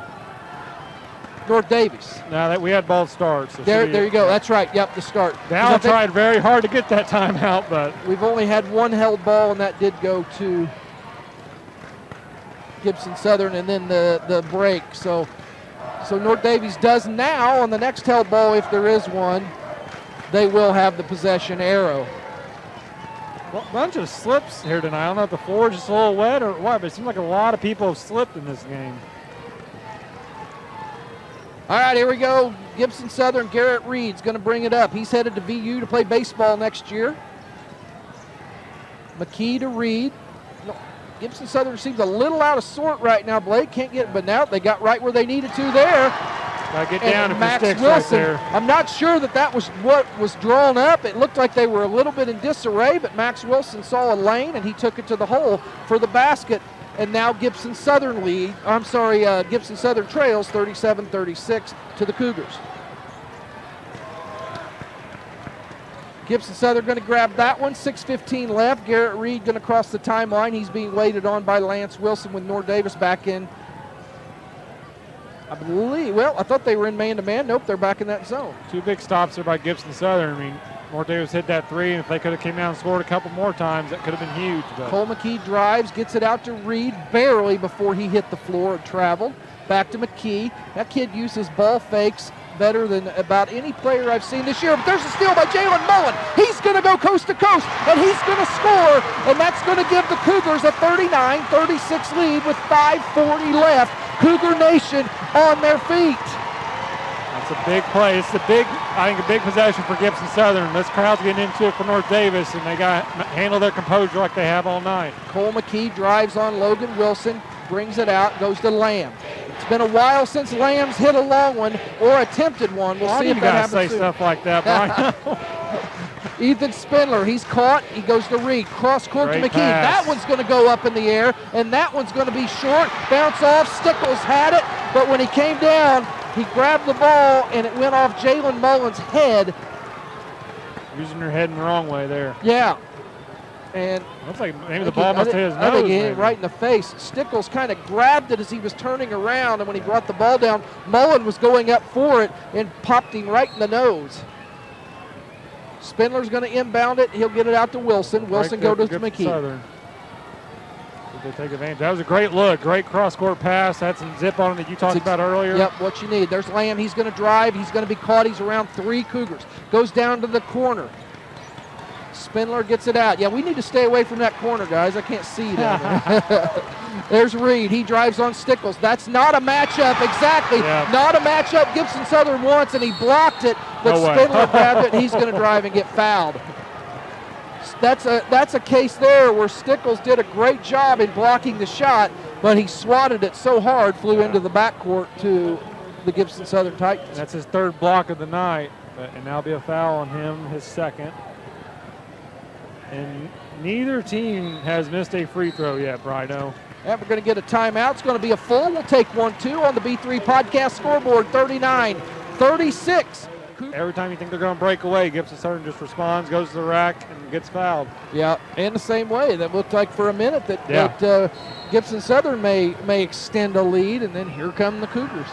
North Daviess. Now that we had ball starts. So there you go. That's right. Yep, the start. Dow tried very hard to get that timeout, but we've only had 1 held ball, and that did go to Gibson Southern, and then the break. So North Daviess does now on the next held ball, if there is one, they will have the possession arrow. Well, a bunch of slips here tonight. I don't know if the floor is just a little wet or what, but it seems like a lot of people have slipped in this game. All right, here we go. Gibson Southern, Garrett Reed's going to bring it up. He's headed to VU to play baseball next year. McKee to Reed. No, Gibson Southern seems a little out of sort right now, Blake. Can't get it, but now they got right where they needed to there. Got to get down and if Max it sticks Wilson, right there. I'm not sure that was what was drawn up. It looked like they were a little bit in disarray, but Max Wilson saw a lane, and he took it to the hole for the basket. And now Gibson Southern Gibson Southern trails 37-36 to the Cougars. Gibson Southern going to grab that one. 6:15 left. Garrett Reed going to cross the timeline. He's being waited on by Lance Wilson with North Daviess back in. I believe, I thought they were in man-to-man. Nope, they're back in that zone. 2 big stops there by Gibson Southern. I mean, North Daviess hit that 3, and if they could have came out and scored a couple more times, that could have been huge. But. Cole McKee drives, gets it out to Reed barely before he hit the floor and traveled. Back to McKee. That kid uses ball fakes better than about any player I've seen this year. But there's a steal by Jalen Mullen. He's going to go coast to coast, and he's going to score, and that's going to give the Cougars a 39-36 lead with 5:40 left. Cougar Nation on their feet. It's a big play. It's I think a big possession for Gibson Southern. This crowd's getting into it for North Daviess, and they got to handle their composure like they have all night. Cole McKee drives on Logan Wilson, brings it out, goes to Lamb. It's been a while since Lamb's hit a long one or attempted one. We'll see if that happens say soon. Stuff like that, Brian. Ethan Spindler, he's caught. He goes to Reed. Cross court to Great McKee. pass. That one's going to go up in the air, and that one's going to be short. Bounce off. Stickles had it, but when he came down, he grabbed the ball, and it went off Jalen Mullins' head. Using her head in the wrong way there. Yeah. And looks like maybe the ball must hit his nose. I think he hit maybe. it right in the face. Stickles kind of grabbed it as he was turning around, and when he brought the ball down, Mullen was going up for it and popped him right in the nose. Spindler's going to inbound it. He'll get it out to Wilson. Wilson Right goes to Gibson McKee. Southern. Did they take advantage? That was a great look. Great cross-court pass. Had some zip on it that you talked about earlier. Yep, what you need. There's Lamb. He's going to drive. He's going to be caught. He's around 3 Cougars. Goes down to the corner. Spindler gets it out. Yeah, we need to stay away from that corner, guys. I can't see down there. There's Reed. He drives on Stickles. That's not a matchup. Exactly. Yeah. Not a matchup Gibson Southern wants, and he blocked it, but No way. Spindler grabbed it, and he's going to drive and get fouled. That's a case there where Stickles did a great job in blocking the shot, but he swatted it so hard, flew into the backcourt to the Gibson Southern Titans. That's his 3rd block of the night, and now be a foul on him, his 2nd. And neither team has missed a free throw yet, Brido. And we're going to get a timeout. It's going to be a full. We'll take 1-2 on the B3 podcast scoreboard, 39-36. Every time you think they're going to break away, Gibson Southern just responds, goes to the rack, and gets fouled. Yeah, and the same way. That looked like for a minute that Gibson Southern may extend a lead, and then here come the Cougars.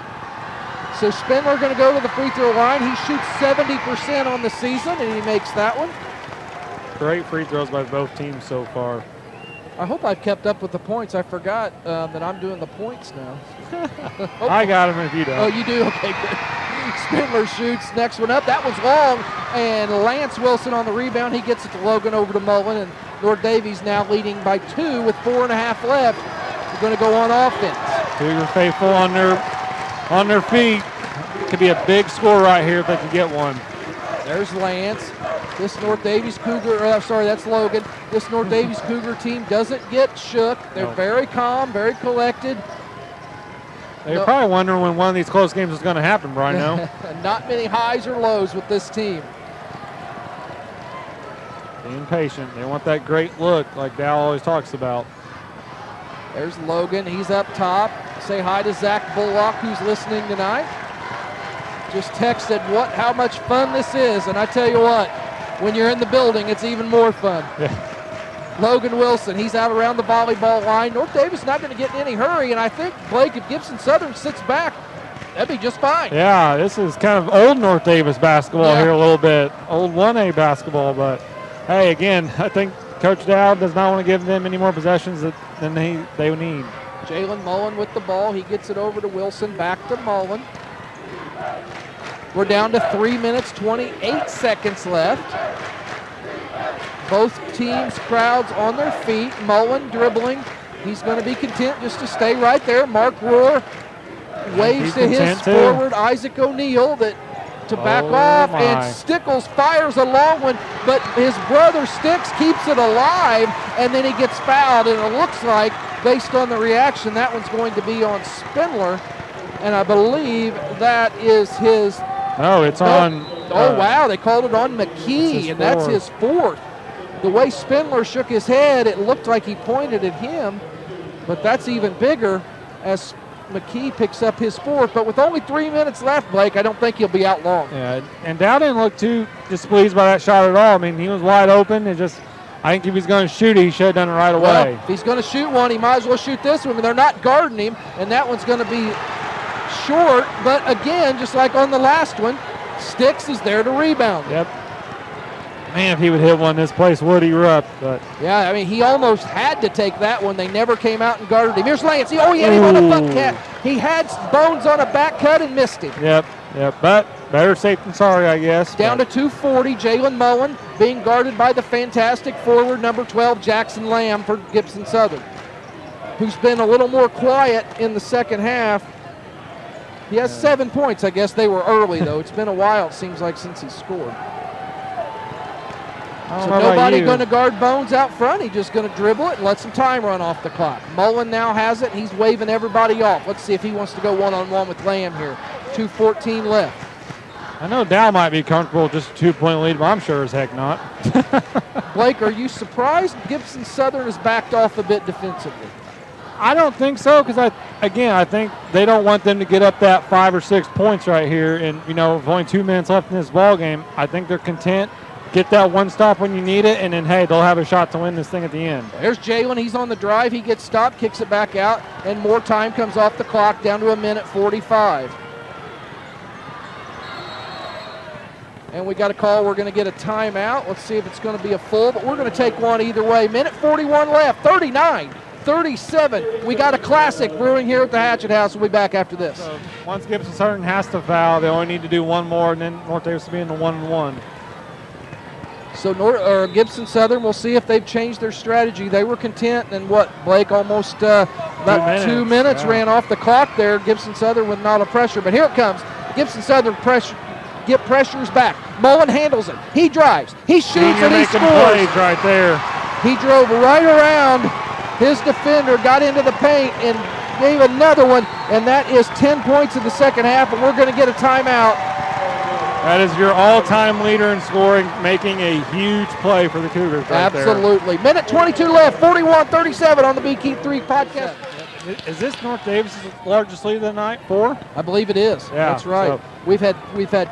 So Spindler going to go to the free throw line. He shoots 70% on the season, and he makes that one. Great free throws by both teams so far. I hope I've kept up with the points. I forgot that I'm doing the points now. I got them if you don't. Oh, you do? Okay, good. Spindler shoots. Next one up. That one's long. And Lance Wilson on the rebound. He gets it to Logan over to Mullen. And North Daviess now leading by 2 with 4.5 left. We're going to go on offense. Cougar faithful on their feet. Could be a big score right here if they can get one. There's Lance. This North Daviess Cougar, that's Logan. This North Daviess Cougar team doesn't get shook. They're very calm, very collected. They're probably wondering when one of these close games is going to happen, Brian. Not many highs or lows with this team. Being patient. They want that great look like Dal always talks about. There's Logan. He's up top. Say hi to Zach Bullock, who's listening tonight. Just texted how much fun this is. And I tell you what, when you're in the building, it's even more fun. Yeah. Logan Wilson, he's out around the volleyball line. North Daviess not going to get in any hurry, and I think, Blake, if Gibson Southern sits back, that'd be just fine. Yeah, this is kind of old North Daviess basketball here a little bit. Old 1A basketball, but hey, again, I think Coach Dowd does not want to give them any more possessions than they need. Jalen Mullen with the ball. He gets it over to Wilson, back to Mullen. We're down to 3 minutes, 28 seconds left. Both teams' crowds on their feet. Mullen dribbling. He's going to be content just to stay right there. Mark Rohr waves to his forward, Isaac O'Neal, to back off. And Stickles fires a long one, but his brother Sticks keeps it alive, and then he gets fouled. And it looks like, based on the reaction, that one's going to be on Spindler. And I believe that is his. No, it's on. Oh, wow. They called it on McKee, and that's his 4th. The way Spindler shook his head, it looked like he pointed at him, but that's even bigger as McKee picks up his 4th. But with only 3 minutes left, Blake, I don't think he'll be out long. Yeah, and Dow didn't look too displeased by that shot at all. I mean, he was wide open. I think if he's going to shoot it, he should have done it right away. Well, if he's going to shoot one, he might as well shoot this one. They're not guarding him, and that one's going to be short. But again, just like on the last one, Sticks is there to rebound. Yep. Man, if he would hit one, this place would erupt. But yeah, I mean, he almost had to take that one. They never came out and guarded him. Here's Lance. He hit him on a butt cut. He had Bones on a back cut and missed him. Yep. But better safe than sorry, I guess. Down to 2:40. Jalen Mullen being guarded by the fantastic forward, number 12, Jackson Lamb for Gibson Southern, who's been a little more quiet in the second half. He has 7 points. I guess they were early, though. It's been a while, it seems like, since he scored. So nobody going to guard Bones out front. He's just going to dribble it and let some time run off the clock. Mullen now has it. He's waving everybody off. Let's see if he wants to go one-on-one with Lamb here. 2:14 left. I know Dow might be comfortable with just a 2-point lead, but I'm sure as heck not. Blake, are you surprised Gibson Southern has backed off a bit defensively? I don't think so, because I think they don't want them to get up that 5 or 6 points right here. And with only 2 minutes left in this ball game, I think they're content. Get that one stop when you need it, and then hey, they'll have a shot to win this thing at the end. There's Jalen. He's on the drive. He gets stopped, kicks it back out, and more time comes off the clock down to 1:45. And we got a call. We're going to get a timeout. Let's see if it's going to be a full, but we're going to take one either way. 1:41 left, 39-37. We got a classic brewing here at the Hatchet House. We'll be back after this. So once Gibson Southern has to foul, they only need to do one more, and then North Daviess will be in the 1-1. So Gibson Southern, we'll see if they've changed their strategy. They were content, and Blake, almost about 2 minutes ran off the clock there. Gibson Southern with not a pressure, but here it comes. Gibson Southern pressures back. Mullen handles it. He drives. He shoots and he scores. Plays right there. He drove right around his defender, got into the paint, and gave another one, and that is 10 points in the second half, and we're going to get a timeout. That is your all-time leader in scoring, making a huge play for the Cougars right there. Absolutely. 1:22 left, 41-37 on the BK 3 podcast. Is this North Daviess' largest lead of the night? 4? I believe it is. Yeah, that's right. So. We've had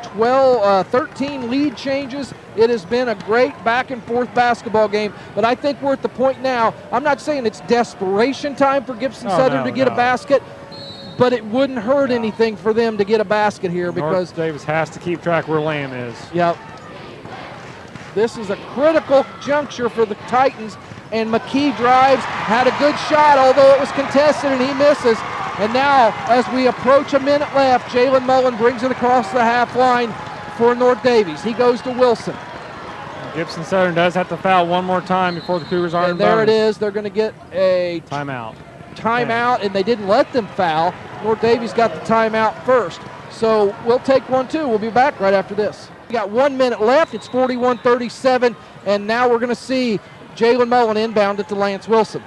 13 lead changes. It has been a great back-and-forth basketball game, but I think we're at the point now. I'm not saying it's desperation time for Gibson Southern to get a basket, but it wouldn't hurt anything for them to get a basket here because North Daviess has to keep track where Lamb is. Yep. This is a critical juncture for the Titans, and McKee drives, had a good shot, although it was contested, and he misses. And now, as we approach a minute left, Jalen Mullen brings it across the half line for North Daviess. He goes to Wilson. Gibson Southern does have to foul one more time before the Cougars are in bonus. There it is. They're going to get a timeout, and they didn't let them foul. North Daviess got the timeout first. So we'll take one, too. We'll be back right after this. We got 1 minute left. It's 41-37, and now we're going to see Jalen Mullen inbound it to Lance Wilson.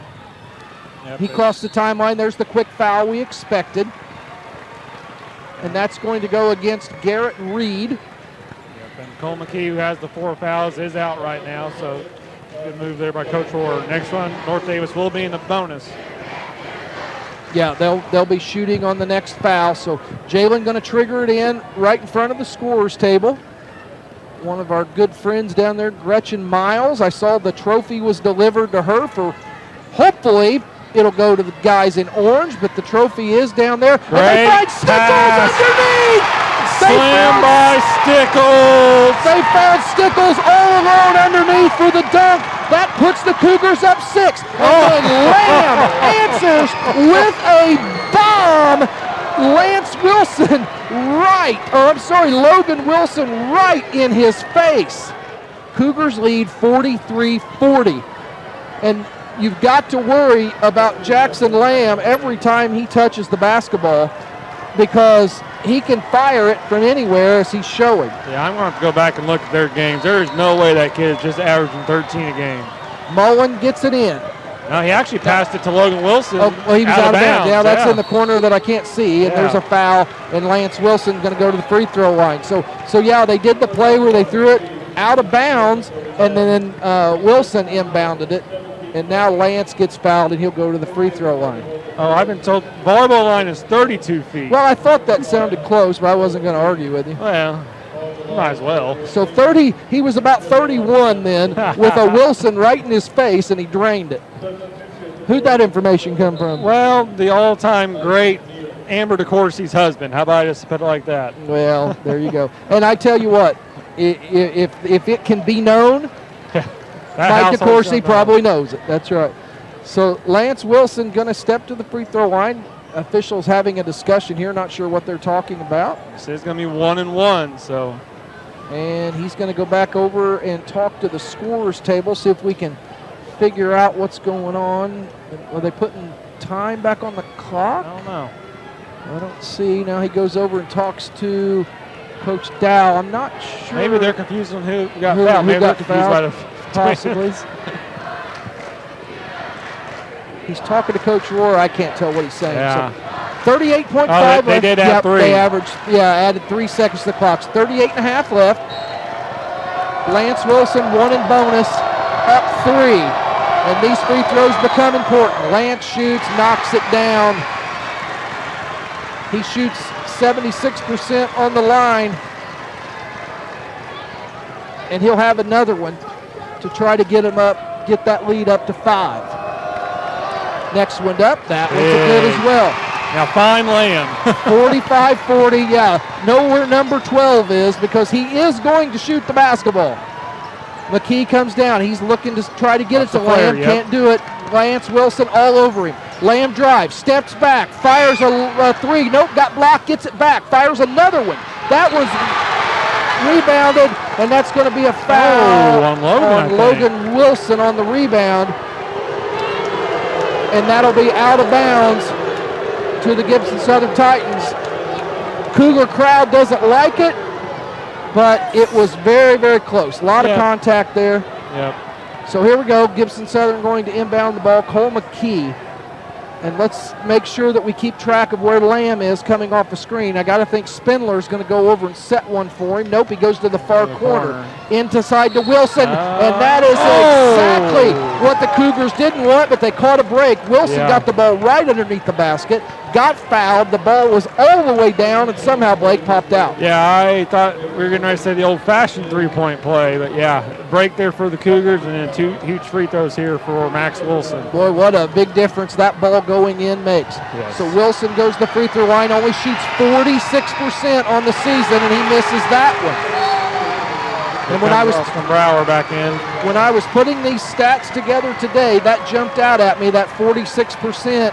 Yep, he crossed the timeline. There's the quick foul we expected. And that's going to go against Garrett Reed. Yep, and Cole McKee, who has the 4 fouls, is out right now, so good move there by Coach Rohr. Next one, North Daviess will be in the bonus. Yeah, they'll be shooting on the next foul. So Jalen going to trigger it in right in front of the scorer's table. One of our good friends down there, Gretchen Miles. I saw the trophy was delivered to her for, hopefully, it'll go to the guys in orange, but the trophy is down there. Great and they find Stickles underneath! Slam by Stickles! They found Stickles all alone underneath for the dunk. That puts the Cougars up 6. And Lamb answers with a bomb. Logan Wilson right in his face. Cougars lead 43-40. And you've got to worry about Jackson Lamb every time he touches the basketball because he can fire it from anywhere as he's showing. Yeah, I'm going to have to go back and look at their games. There is no way that kid is just averaging 13 a game. Mullen gets it in. No, he actually passed it to Logan Wilson. Oh, well, he was out of bounds. Yeah, that's yeah. in the corner that I can't see, and there's a foul, and Lance Wilson going to go to the free throw line. So yeah, they did the play where they threw it out of bounds, and then Wilson inbounded it, and now Lance gets fouled, and he'll go to the free throw line. Oh, I've been told volleyball line is 32 feet. Well, I thought that sounded close, but I wasn't going to argue with you. Well, might as well. So he was about 31 then with a Wilson right in his face, and he drained it. Who'd that information come from? Well, the all-time great Amber DeCourcy's husband. How about I just put it like that? Well, there you go. And I tell you what, if it can be known, Mike DeCourcy probably knows it. That's right. So Lance Wilson going to step to the free throw line. Officials having a discussion here, not sure what they're talking about. It's going to be 1-1, so. And he's going to go back over and talk to the scorer's table, see if we can figure out what's going on. Are they putting time back on the clock? I don't know. I don't see. Now he goes over and talks to Coach Dow. I'm not sure. Maybe they're confused on who got fouled. Maybe they're confused by the possibly. He's talking to Coach Rohr. I can't tell what he's saying. Yeah. So 38.5 left. They did add 3. They added 3 seconds to the clock. 38.5 left. Lance Wilson, 1 in bonus, up 3. And these free throws become important. Lance shoots, knocks it down. He shoots 76% on the line. And he'll have another one to try to get that lead up to 5. Next one up, that one's good as well. Now find Lamb. 45-40, yeah. Know where number 12 is because he is going to shoot the basketball. McKee comes down. He's looking to try to get it to Lamb. Yep. Can't do it. Lance Wilson all over him. Lamb drives, steps back, fires a 3. Nope, got blocked, gets it back, fires another one. That was rebounded, and that's going to be a foul on Logan Wilson on the rebound. And that'll be out of bounds to the Gibson Southern Titans. Cougar crowd doesn't like it, but it was very, very close. A lot of contact there. Yep. So here we go. Gibson Southern going to inbound the ball. Cole McKee. And let's make sure that we keep track of where Lamb is coming off the screen. I got to think Spindler's going to go over and set one for him. Nope, he goes to the far corner. Inside to Wilson. And that is exactly what the Cougars didn't want, but they caught a break. Wilson got the ball right underneath the basket, got fouled. The ball was all the way down, and somehow Blake popped out. Yeah, I thought we were getting ready to say the old-fashioned three-point play, but yeah, break there for the Cougars, and then 2 huge free throws here for Max Wilson. Boy, what a big difference that ball going in makes. Yes. So Wilson goes to the free throw line, only shoots 46% on the season, and he misses that one. And when I was from Brower back in, when I was putting these stats together today, that jumped out at me, that 46%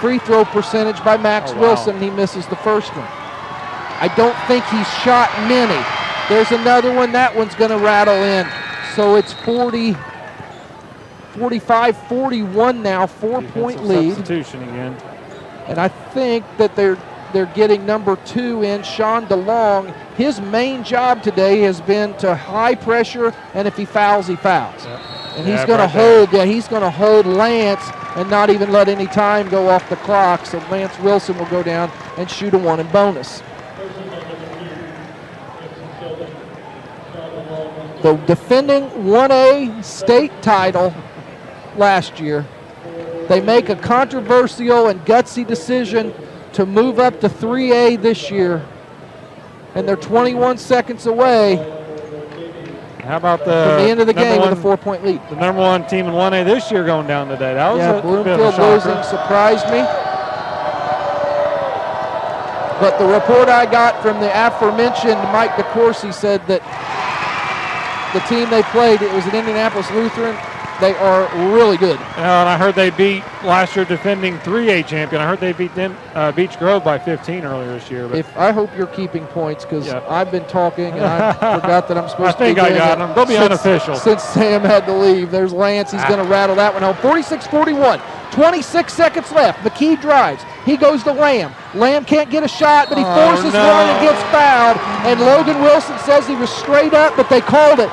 free throw percentage by Max Wilson, and he misses the first one. I don't think he's shot many. There's another one. That one's going to rattle in. So it's 45-41 now, 4-point lead. Substitution again. And I think that they're getting number 2 in, Sean DeLong. His main job today has been to high pressure, and if he fouls, he fouls. Yep. And he's going to hold. Yeah, he's going to hold Lance and not even let any time go off the clock. So Lance Wilson will go down and shoot a 1 in bonus. The defending 1A state title last year, they make a controversial and gutsy decision to move up to 3A this year, and they're 21 seconds away. How about from the end of the game with a 4-point lead? The number 1 team in 1A this year going down today. That was Bloomfield losing surprised me. But the report I got from the aforementioned Mike DeCourcy said that the team they played, it was an Indianapolis Lutheran. They are really good. And I heard they beat last year defending 3A champion. I heard they beat them Beech Grove by 15 earlier this year. But I hope you're keeping points because I've been talking and I forgot that I'm supposed to be I got them. They'll be unofficial. Since Sam had to leave. There's Lance. He's going to rattle that one home. 46-41. 26 seconds left. McKee drives. He goes to Lamb. Lamb can't get a shot, but he forces one and gets fouled. And Logan Wilson says he was straight up, but they called it.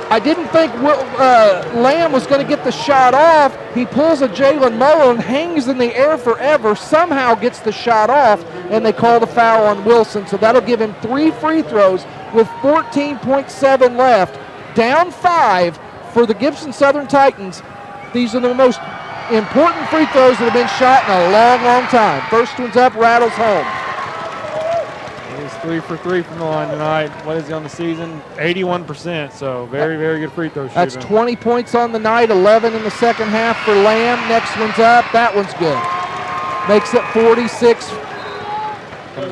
I didn't think Lamb was going to get the shot off. He pulls a Jalen Mullen, hangs in the air forever, somehow gets the shot off, and they call the foul on Wilson. So that'll give him 3 free throws with 14.7 left. Down 5 for the Gibson Southern Titans. These are the most important free throws that have been shot in a long, long time. First one's up, rattles home. 3 for 3 from the line tonight. What is he on the season? 81%. So very, very good free throw shooting. That's 20 points on the night, 11 in the second half for Lamb. Next one's up. That one's good. Makes it 46 to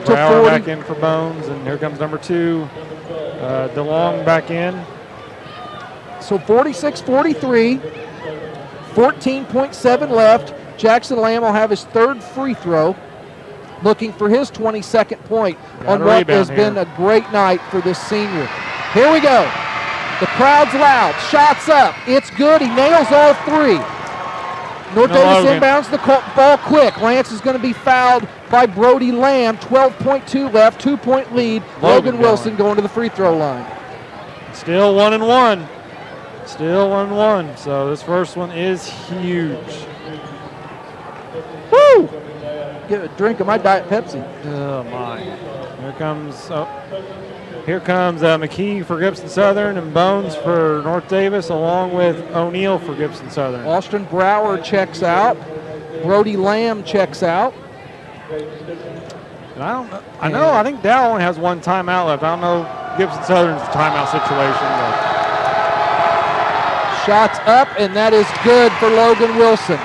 40. Back in for Bones, and here comes number 2, DeLong back in. So 46-43, 14.7 left. Jackson Lamb will have his 3rd free throw, looking for his 22nd point on what has been a great night for this senior. Here we go. The crowd's loud. Shots up. It's good. He nails all 3. North No Daviess Logan. inbounds the ball quick. Lance is going to be fouled by Brody Lamb. 12.2 left, 2-point lead. Logan Wilson going to the free throw line. Still 1-1. Still 1-1. So this first one is huge. Woo! Get a drink of my Diet Pepsi. Oh my! Here comes McKee for Gibson Southern and Bones for North Daviess, along with O'Neill for Gibson Southern. Austin Brower checks out. Brody Lamb checks out. And I think Dow only has one timeout left. I don't know Gibson Southern's timeout situation, but Shots up, and that is good for Logan Wilson.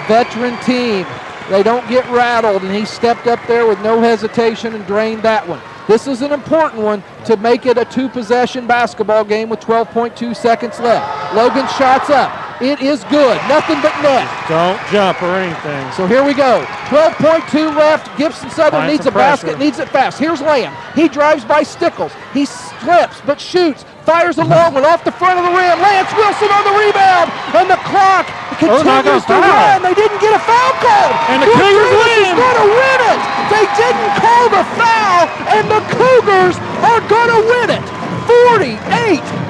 Veteran team. They don't get rattled, and he stepped up there with no hesitation and drained that one. This is an important one to make it a two-possession basketball game with 12.2 seconds left. Logan shots up. It is good. Nothing but net. don't jump or anything. So here we go. 12.2 left. Gibson Southern Find needs some a basket, pressure. needs it fast. Here's Lamb. He drives by Stickles. He slips but shoots. Fires a long one off the front of the rim. Lance Wilson on the rebound. And the clock continues to run. They didn't get a foul call. And the Cougars win. Going to win it. They didn't call the foul, and the Cougars are going to win it.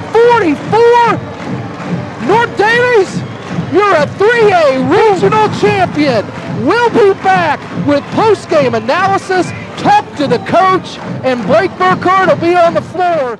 48-44. North Daviess, you're a 3A regional champion. We'll be back with post-game analysis, talk to the coach, and Blake Burkhardt will be on the floor.